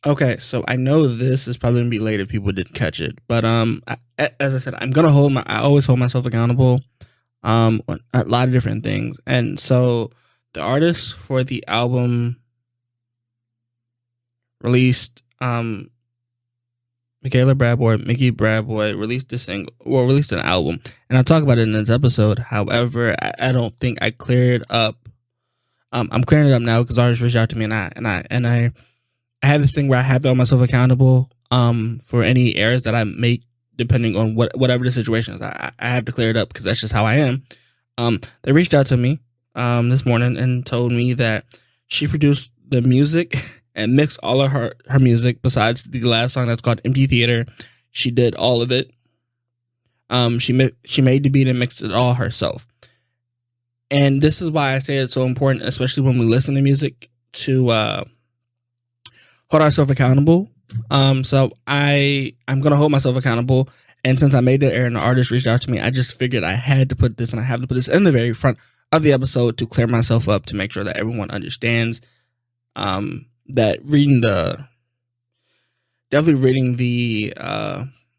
Okay, so I know this is probably gonna be late if people didn't catch it, but as I said, I always hold myself accountable, on a lot of different things, and so the artist for the album released, Mikki Brayboy released released an album, and I'll talk about it in this episode. However, I don't think I cleared up. I'm clearing it up now because artists reached out to me, and I have this thing where I have to hold myself accountable for any errors that I make, depending on whatever the situation is. I have to clear it up because that's just how I am. They reached out to me this morning and told me that she produced the music and mixed all of her music besides the last song that's called Empty Theater. She did all of it. She made the beat and mixed it all herself. And this is why I say it's so important, especially when we listen to music, to hold ourselves accountable. So I'm gonna hold myself accountable. And since I made the error and the artist reached out to me, I just figured I had to put this, and I have to put this in the very front of the episode to clear myself up, to make sure that everyone understands that definitely reading the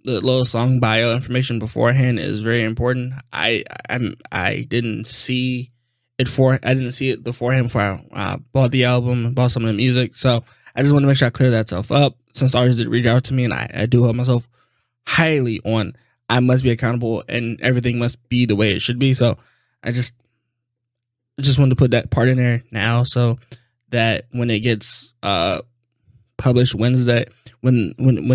little song bio information beforehand is very important. I didn't see it beforehand before I bought the album and bought some of the music. So I just want to make sure I clear that stuff up, since artists did reach out to me, and I do hold myself highly on, I must be accountable and everything must be the way it should be. So I just wanted to put that part in there now, so that when it gets published Wednesday, when it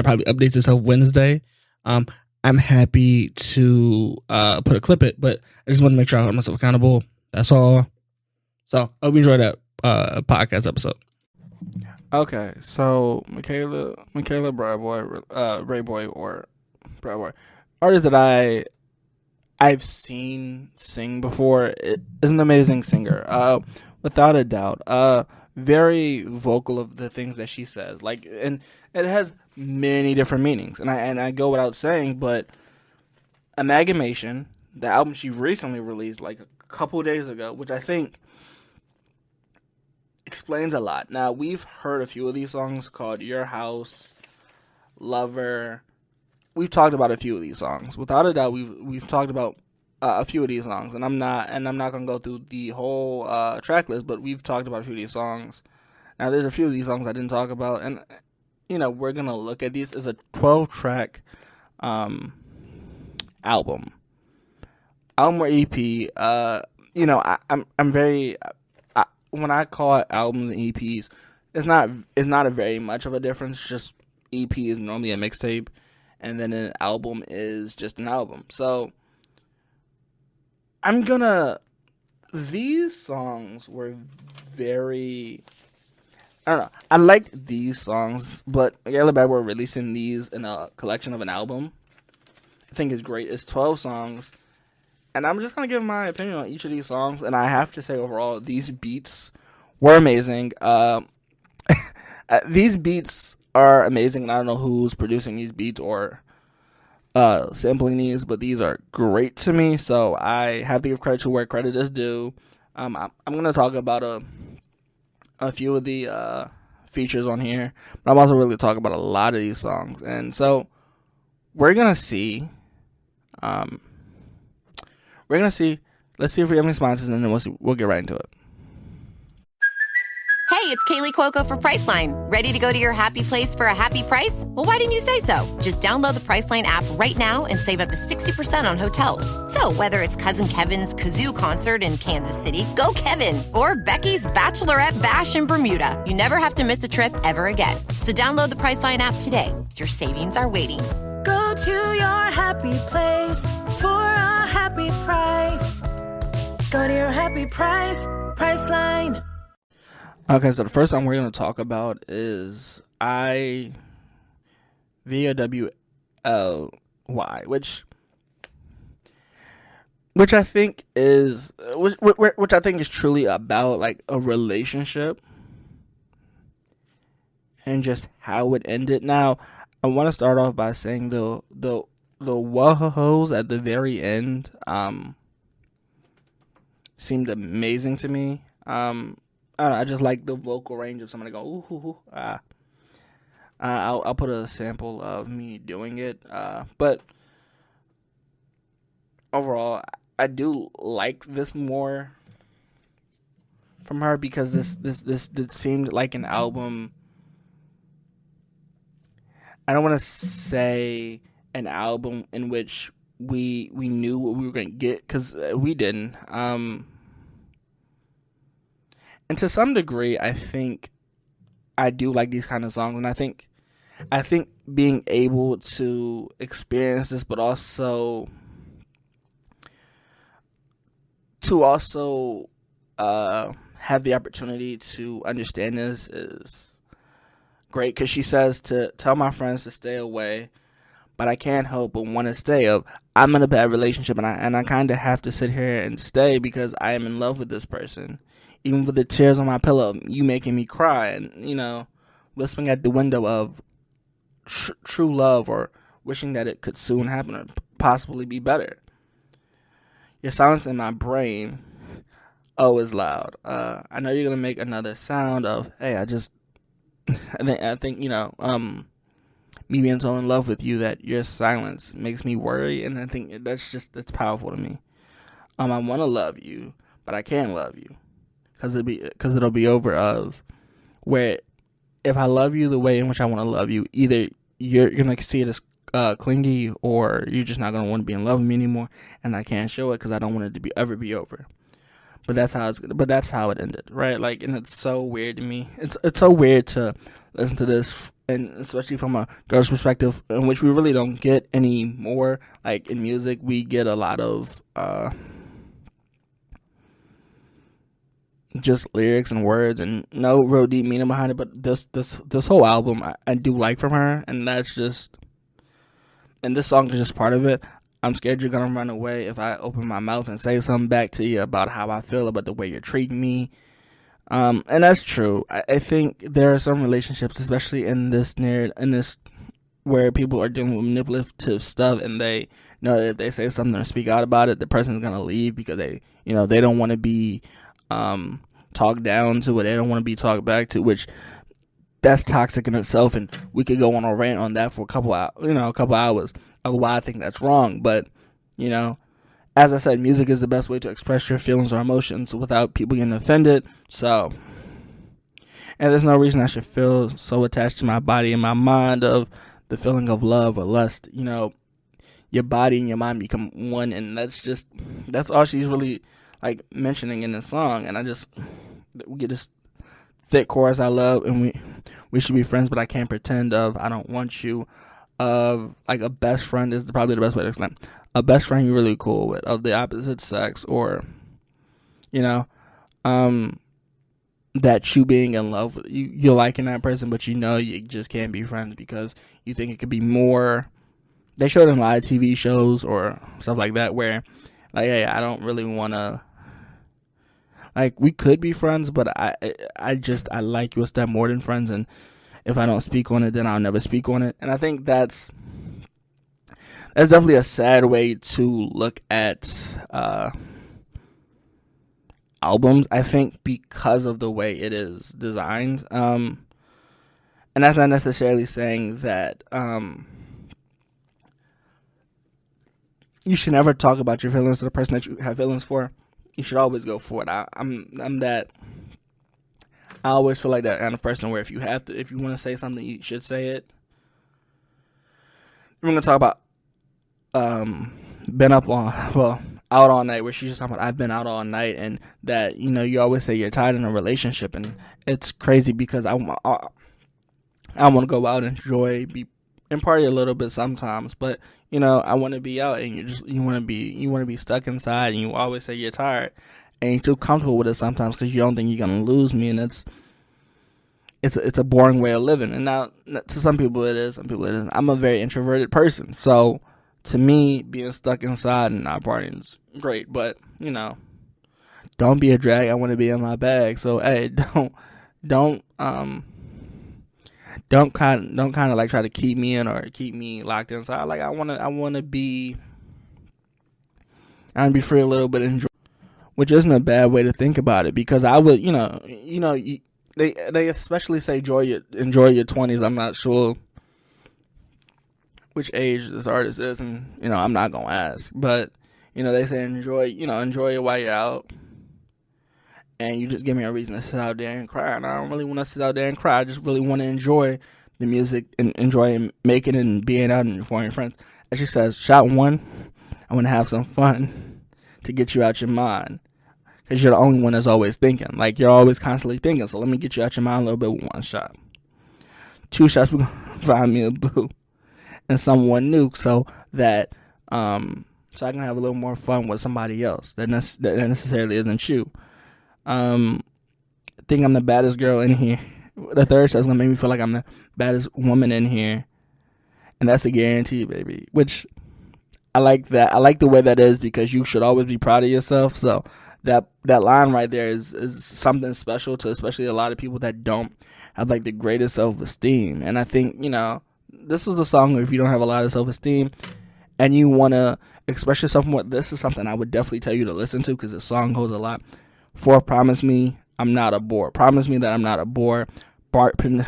probably updates itself Wednesday, I'm happy to put a clip it, but I just want to make sure I hold myself accountable. That's all. So I hope you enjoyed that podcast episode. Okay, so Mikki Brayboy, Brayboy or Brayboy, artist that I've seen sing before, is an amazing singer, without a doubt. Very vocal of the things that she says, like, and it has many different meanings, and I go without saying, but Amalmation, the album she recently released like a couple days ago, which I think explains a lot. Now, we've heard a few of these songs called Your House, Lover. We've talked about a few of these songs. Without a doubt, we've talked about a few of these songs, and I'm not gonna go through the whole track list, but we've talked about a few of these songs. Now, there's a few of these songs I didn't talk about, and we're gonna look at these as a 12-track album or EP. I'm very, when I call it albums and EPs, it's not a very much of a difference. Just EP is normally a mixtape, and then an album is just an album. So these songs were very, I don't know, I liked these songs, but Mikki Brayboy releasing these in a collection of an album, I think is great. It's 12 songs. And I'm just going to give my opinion on each of these songs. And I have to say, overall, these beats were amazing. These beats are amazing. And I don't know who's producing these beats or sampling these, but these are great to me. So I have to give credit to where credit is due. I'm going to talk about a few of the features on here. But I'm also really talk about a lot of these songs. And so we're going to see... Let's see if we have any sponsors, and then we'll get right into it. Hey, it's Kaylee Cuoco for Priceline. Ready to go to your happy place for a happy price? Well, why didn't you say so? Just download the Priceline app right now and save up to 60% on hotels. So whether it's Cousin Kevin's Kazoo Concert in Kansas City, go Kevin, or Becky's Bachelorette Bash in Bermuda, you never have to miss a trip ever again. So download the Priceline app today. Your savings are waiting. Go to your happy place for a happy price. Go to your happy price, Priceline. Okay, so the first song we're going to talk about is VOWLY, which I think is truly about like a relationship and just how it ended. Now, I want to start off by saying the wah-ho-hos at the very end seemed amazing to me. I don't know, I just like the vocal range of somebody go ooh, ooh, ooh, ah. I'll put a sample of me doing it. But overall, I do like this more from her because this seemed like an album. I don't want to say an album in which we knew what we were going to get, because we didn't. And to some degree, I think I do like these kind of songs, and I think being able to experience this, but also to have the opportunity to understand this is great, because she says to tell my friends to stay away, but I can't help but want to stay up. I'm in a bad relationship, and I kind of have to sit here and stay because I am in love with this person. Even with the tears on my pillow, you making me cry, and, whispering at the window of true love, or wishing that it could soon happen or possibly be better. Your silence in my brain, is loud. I know you're going to make another sound of, hey, I think, me being so in love with you that your silence makes me worry, and I think that's powerful to me. I want to love you, but I can't love you, because it'll be over of where if I love you the way in which I want to love you, either you're gonna see it as clingy, or you're just not gonna want to be in love with me anymore, and I can't show it because I don't want it to ever be over. But that's how it ended, right? Like, and it's so weird to me. It's so weird to listen to this, and especially from a girl's perspective, in which we really don't get any more. Like in music, we get a lot of just lyrics and words, and no real deep meaning behind it. But this whole album, I do like from her, and and this song is just part of it. I'm scared you're gonna run away if I open my mouth and say something back to you about how I feel about the way you're treating me. And that's true. I think there are some relationships, especially in this where people are dealing with manipulative stuff, and they know that if they say something or speak out about it, the person's gonna leave because they don't want to be talked down to, or they don't want to be talked back to, which that's toxic in itself, and we could go on a rant on that for a couple hours of why I think that's wrong. But as I said, music is the best way to express your feelings or emotions without people getting offended. So, and there's no reason I should feel so attached to my body and my mind of the feeling of love or lust. Your body and your mind become one, and that's all she's really like mentioning in the song. And we get this thick chorus I love, and we should be friends, but I can't pretend of I don't want you. Of like a best friend is probably the best way to explain. A best friend you're really cool with, of the opposite sex, or that you being in love with, you're liking that person, but you just can't be friends because you think it could be more. They showed in live TV shows or stuff like that where, like, hey, I don't really want to. Like, we could be friends, but I like you a step more than friends, and if I don't speak on it, then I'll never speak on it. And I think that's definitely a sad way to look at albums, I think, because of the way it is designed. And that's not necessarily saying that you should never talk about your feelings to the person that you have feelings for. You should always go for it. I'm that. I always feel like that kind of person where if you want to say something, you should say it. We're gonna talk about out all night, where she's just talking about I've been out all night, and that you always say you're tired in a relationship, and it's crazy because I want to go out and enjoy, and party a little bit sometimes, but I want to be out, and you want to be stuck inside, and you always say you're tired. And you're too comfortable with it sometimes because you don't think you're gonna lose me, and it's a boring way of living. And now, to some people it is, some people it isn't. I'm a very introverted person, so to me, being stuck inside and not partying is great. But don't be a drag. I want to be in my bag. So hey, don't kind of like try to keep me in or keep me locked inside. Like I want to be free a little bit and enjoy. Which isn't a bad way to think about it, because I would, they especially say enjoy your 20s. I'm not sure which age this artist is, and I'm not gonna ask, but they say enjoy it while you're out, and you just give me a reason to sit out there and cry. And I don't really want to sit out there and cry. I just really want to enjoy the music and enjoy making it and being out and informing friends. As she says, shot one, I want to have some fun to get you out your mind. Because you're the only one that's always thinking. Like, you're always constantly thinking. So let me get you out your mind a little bit with one shot. 2 shots, we're going to find me a boo. And someone new so that, so I can have a little more fun with somebody else that necessarily isn't you. I think I'm the baddest girl in here. The third shot's going to make me feel like I'm the baddest woman in here. And that's a guarantee, baby. Which, I like that. I like the way that is because you should always be proud of yourself. So, that line right there is something special to especially a lot of people that don't have like the greatest self-esteem. And I think, this is a song where if you don't have a lot of self-esteem and you want to express yourself more, this is something I would definitely tell you to listen to because the song holds a lot. Promise me I'm not a bore. Promise me that I'm not a bore. Bartender,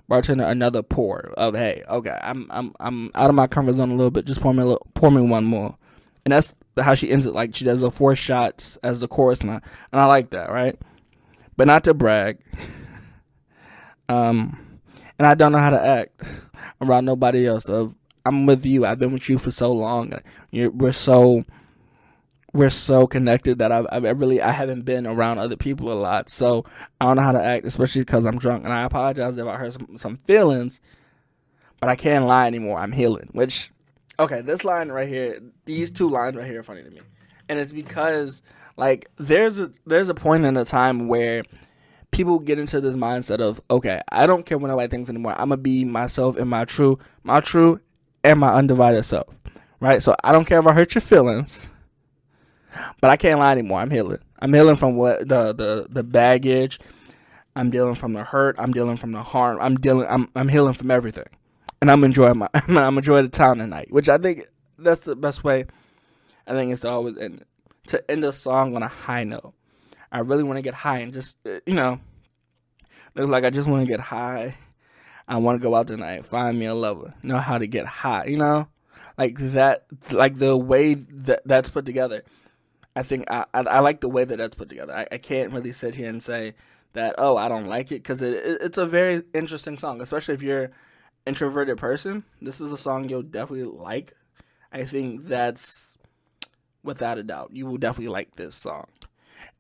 another pour of, hey, okay, I'm out of my comfort zone a little bit. Just pour me one more. And that's how she ends it. Like, she does the 4 shots as the chorus, and I like that, right? But not to brag. And I don't know how to act around nobody else. I'm with you. I've been with you for so long. We're so connected that I haven't been around other people a lot. So I don't know how to act, especially because I'm drunk. And I apologize if I hurt some feelings, but I can't lie anymore. I'm healing, which... Okay, this line right here, these 2 lines right here are funny to me. And it's because, like, there's a point in a time where people get into this mindset of, okay, I don't care what nobody thinks anymore. I'm going to be myself and my true and my undivided self, right? So I don't care if I hurt your feelings, but I can't lie anymore. I'm healing. I'm healing from what the baggage. I'm dealing from the hurt. I'm dealing from the harm. I'm healing from everything. And I'm enjoying the time tonight, which I think that's the best way. I think it's always to end a song on a high note. I really want to get high and just, looks like I just want to get high. I want to go out tonight, find me a lover, know how to get high, like that, like the way that's put together. I think I like the way that's put together. I can't really sit here and say that, oh, I don't like it, because it's a very interesting song, especially if you're introverted person. This is a song you'll definitely like. I think that's without a doubt. You will definitely like this song.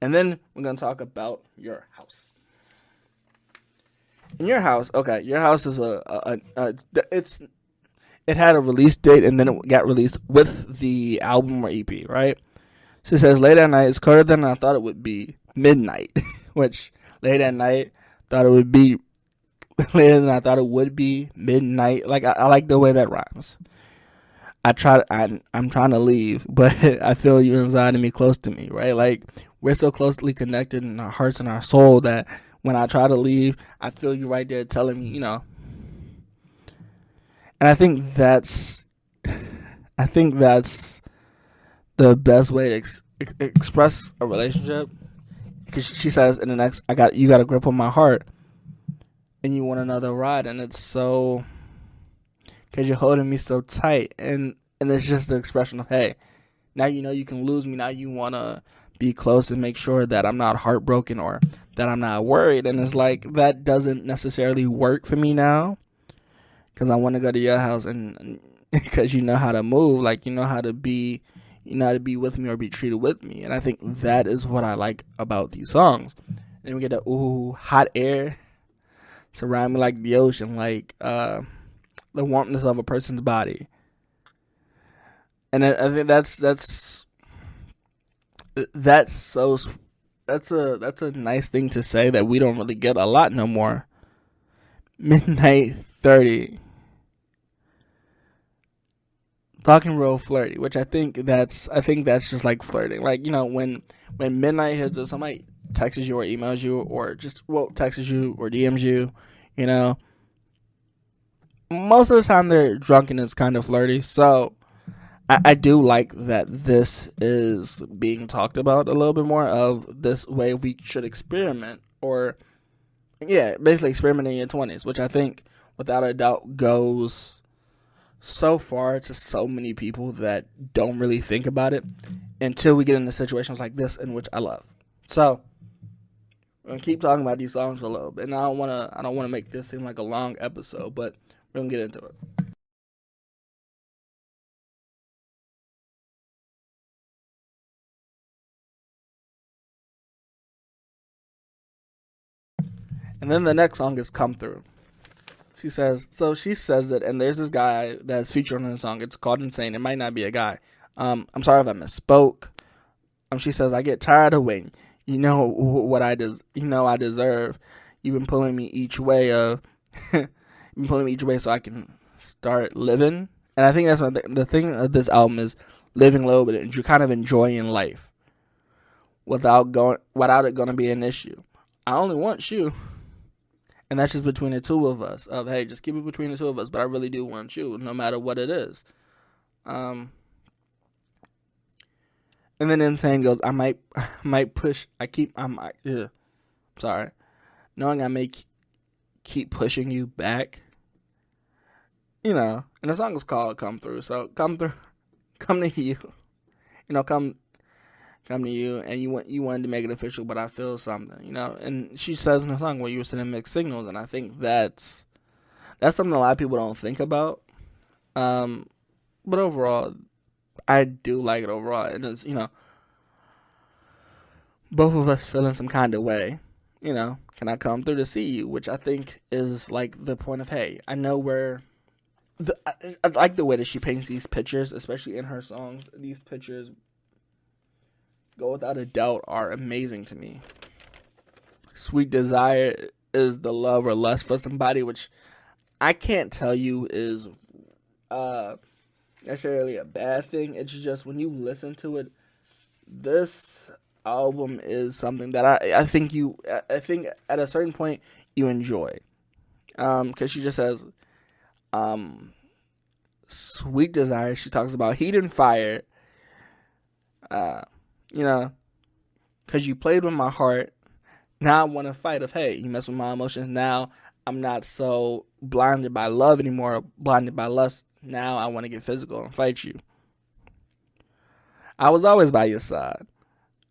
And then we're going to talk about Your House. In Your House, okay, Your House is it had a release date and then it got released with the album or EP, right? She says, late at night, it's colder than I thought it would be. Midnight, which late at night, thought it would be later than I thought it would be. Midnight. Like, I like the way that rhymes. I'm trying to leave, but I feel you inside of me, close to me, right? Like, we're so closely connected in our hearts and our soul that when I try to leave, I feel you right there telling me, And I think that's the best way to express a relationship. Because she says in the next, you got a grip on my heart. And you want another ride, and it's so, because you're holding me so tight, and it's just the expression of, hey, now you can lose me, now you want to be close and make sure that I'm not heartbroken or that I'm not worried, and it's like, that doesn't necessarily work for me now, because I want to go to your house, and because you know how to move, like, you know how to be with me or be treated with me, and I think that is what I like about these songs. And we get the, hot air, surround me like the ocean, like the warmth of a person's body. And I think that's a nice thing to say that we don't really get a lot no more. Midnight 30. Talking real flirty, which I think that's just like flirting. Like, when midnight hits or somebody texts you or emails you or just texts you or DMs you, most of the time they're drunk and it's kind of flirty. So I do like that this is being talked about a little bit more, of this way we should experiment, or basically experimenting in your 20s, which I think without a doubt goes so far to so many people that don't really think about it until we get into situations like this, in which I love. So we're gonna keep talking about these songs for a little bit, and I don't wanna make this seem like a long episode, but we're gonna get into it. And then the next song is "Come Through." She says it, and there's this guy that's featured on the song. It's called Insane. It might not be a guy. I'm sorry if I misspoke. She says, "I get tired of waiting. You know what I deserve. You've been pulling me each way so I can start living." And I think that's what the thing of this album is, living a little bit, and you're kind of enjoying life without it going to be an issue. I only want you. And that's just between the two of us. Of, hey, just keep it between the two of us. But I really do want you, no matter what it is. And then Insane goes, I might push. Sorry. Knowing I may keep pushing you back. You know, and the song is called "Come Through." So come through, come to you. You know, come to you, and you wanted to make it official, but I feel something, you know. And she says in the song, "Well, you were sending mixed signals," and I think that's something a lot of people don't think about. But overall, I do like it overall, and it's, you know, both of us feeling some kind of way. You know, can I come through to see you? Which I think is like the point of, hey, I know where. I like the way that she paints these pictures, especially in her songs. These pictures, go without a doubt, are amazing to me. Sweet desire is the love or lust for somebody, which I can't tell you is necessarily a bad thing. It's just when you listen to it, this album is something that I think at a certain point you enjoy. Because she just says, sweet desire. She talks about heat and fire. You know, because you played with my heart. Now I want to fight of, hey, you mess with my emotions. Now I'm not so blinded by love anymore, blinded by lust. Now I want to get physical and fight you. I was always by your side.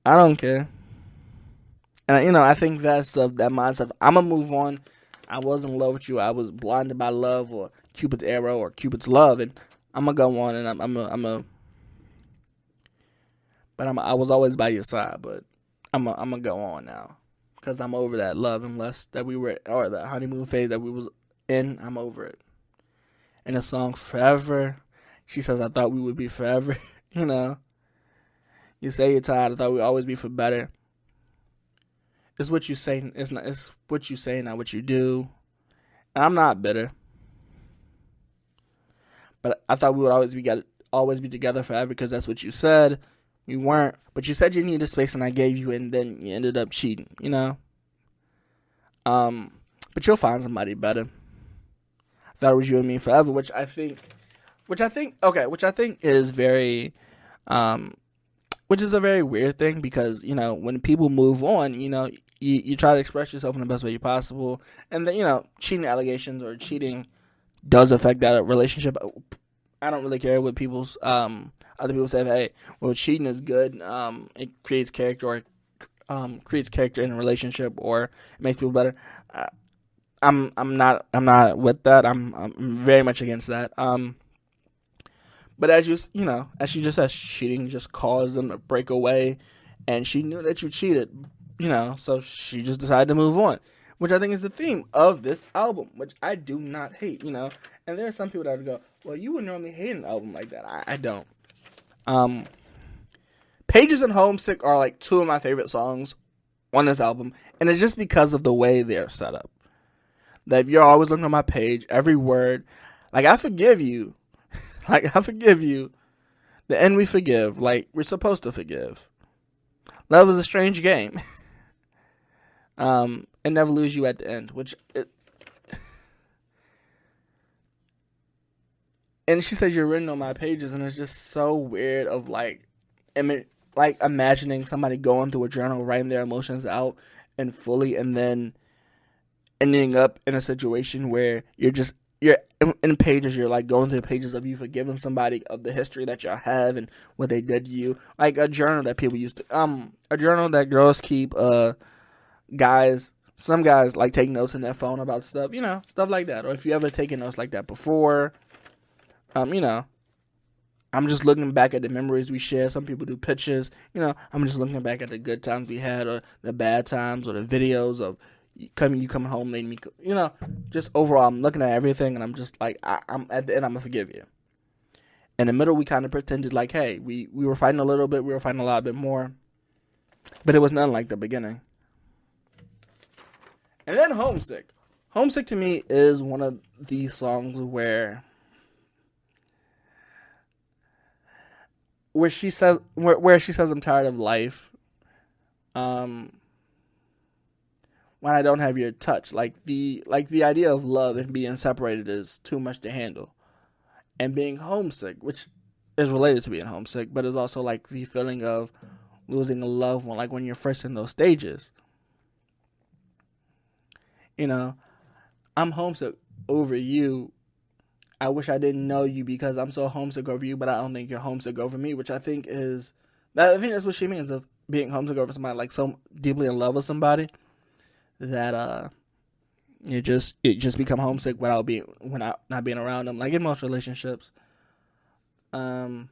I don't care. And, you know, I think that's that mindset. I'm going to move on. I was in love with you. I was blinded by love, or Cupid's arrow, or Cupid's love. And I'm going to go on, and I was always by your side, but I'm gonna go on now, because I'm over that love and lust that we were, or the honeymoon phase that we was in. I'm over it. And the song "Forever," she says, "I thought we would be forever." You know, you say you're tired. I thought we'd always be for better. It's what you say. It's what you say, not what you do. And I'm not bitter, but I thought we would always be together forever, because that's what you said. You weren't, but you said you needed space, and I gave you, and then you ended up cheating, you know? But you'll find somebody better. I thought it was you and me forever, which I think is very, which is a very weird thing, because, you know, when people move on, you know, you try to express yourself in the best way possible, and then, you know, cheating allegations or cheating does affect that relationship. I don't really care what people's other people say. Hey, well, cheating is good. It creates character, or creates character in a relationship, or it makes people better. I'm not with that. I'm very much against that. But as she just says, cheating just caused them to break away, and she knew that you cheated, you know, so she just decided to move on, which I think is the theme of this album, which I do not hate, you know. And there are some people that would go, well, you would normally hate an album like that. I don't. Pages and Homesick are like two of my favorite songs on this album, and it's just because of the way they're set up. That if you're always looking at my page, every word, like, I forgive you. Like, I forgive you. The end we forgive. Like, we're supposed to forgive. Love is a strange game. And never lose you at the end, which And she says, you're written on my pages, and it's just so weird of like imagining somebody going through a journal, writing their emotions out and fully, and then ending up in a situation where you're in pages, you're like going through the pages of you forgiving somebody of the history that y'all have and what they did to you. Like a journal that people used to, a journal that girls keep, some guys like take notes in their phone about stuff, stuff like that. Or if you ever taken notes like that before, I'm just looking back at the memories we share. Some people do pictures, I'm just looking back at the good times we had or the bad times or the videos of you coming home made me, just overall I'm looking at everything and I'm just like, I'm at the end, I'm going to forgive you. In the middle, we kind of pretended like, hey, we were fighting a little bit, we were fighting a lot bit more, but it was nothing like the beginning. And then Homesick. Homesick to me is one of these songs where she says I'm tired of life. When I don't have your touch, like the idea of love and being separated is too much to handle, and being homesick, which is related to being homesick, but is also like the feeling of losing a loved one, like when you're first in those stages. I'm homesick over you. I wish I didn't know you because I'm so homesick over you, but I don't think you're homesick over me, which I think that's what she means of being homesick over somebody, like so deeply in love with somebody that you just become homesick without not being around them, like in most relationships. And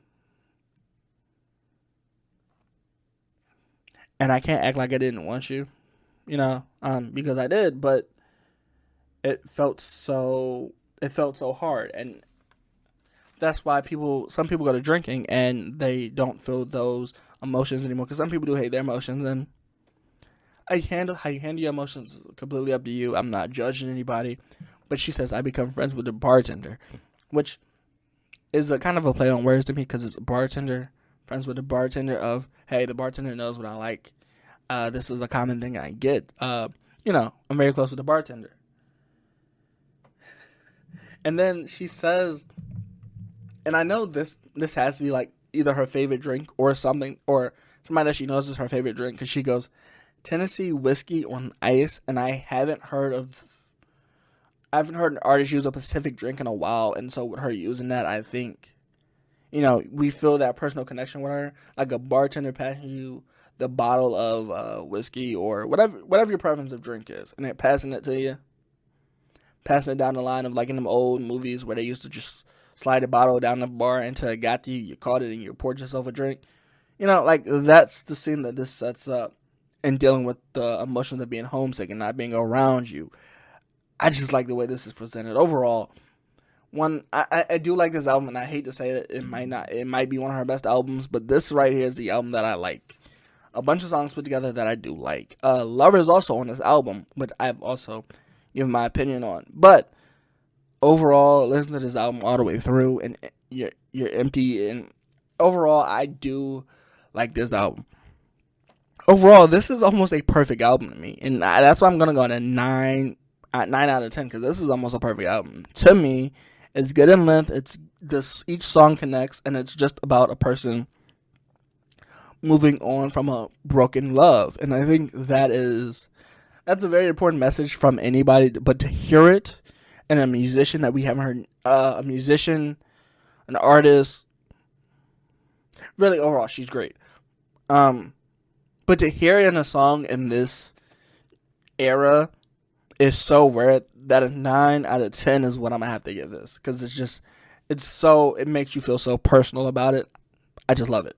I can't act like I didn't want you, because I did, but it felt so hard, and that's why some people go to drinking and they don't feel those emotions anymore, because some people do hate their emotions, and how you handle your emotions is completely up to you. I'm not judging anybody, but she says I become friends with the bartender, which is a kind of a play on words to me, because it's a bartender, friends with the bartender of, hey, the bartender knows what I like. This is a common thing I get. I'm very close with the bartender. And then she says, and I know this has to be like either her favorite drink or something, or somebody that she knows is her favorite drink, because she goes, Tennessee whiskey on ice, and I haven't heard an artist use a specific drink in a while, and so with her using that, I think, we feel that personal connection with her, like a bartender passing you the bottle of whiskey or whatever your preference of drink is, and they're passing it to you, passing it down the line of like in them old movies where they used to just slide a bottle down the bar until it got to you, you caught it, and you poured yourself a drink. Like that's the scene that this sets up. And dealing with the emotions of being homesick and not being around you. I just like the way this is presented. Overall, I do like this album, and I hate to say it might be one of her best albums, but this right here is the album that I like. A bunch of songs put together that I do like. Lover is also on this album, but I've also given my opinion on. But overall, listen to this album all the way through, and you're empty. And overall, I do like this album. Overall, this is almost a perfect album to me, and that's why I'm gonna go on a 9 out of 10, because this is almost a perfect album to me. It's good in length. Each song connects, and it's just about a person moving on from a broken love, and I think that's a very important message from anybody. But to hear it, and a musician that we haven't heard, a musician, an artist, really overall, she's great. But to hear it in a song in this era is so rare that a 9 out of 10 is what I'm going to have to give this. Because it makes you feel so personal about it. I just love it.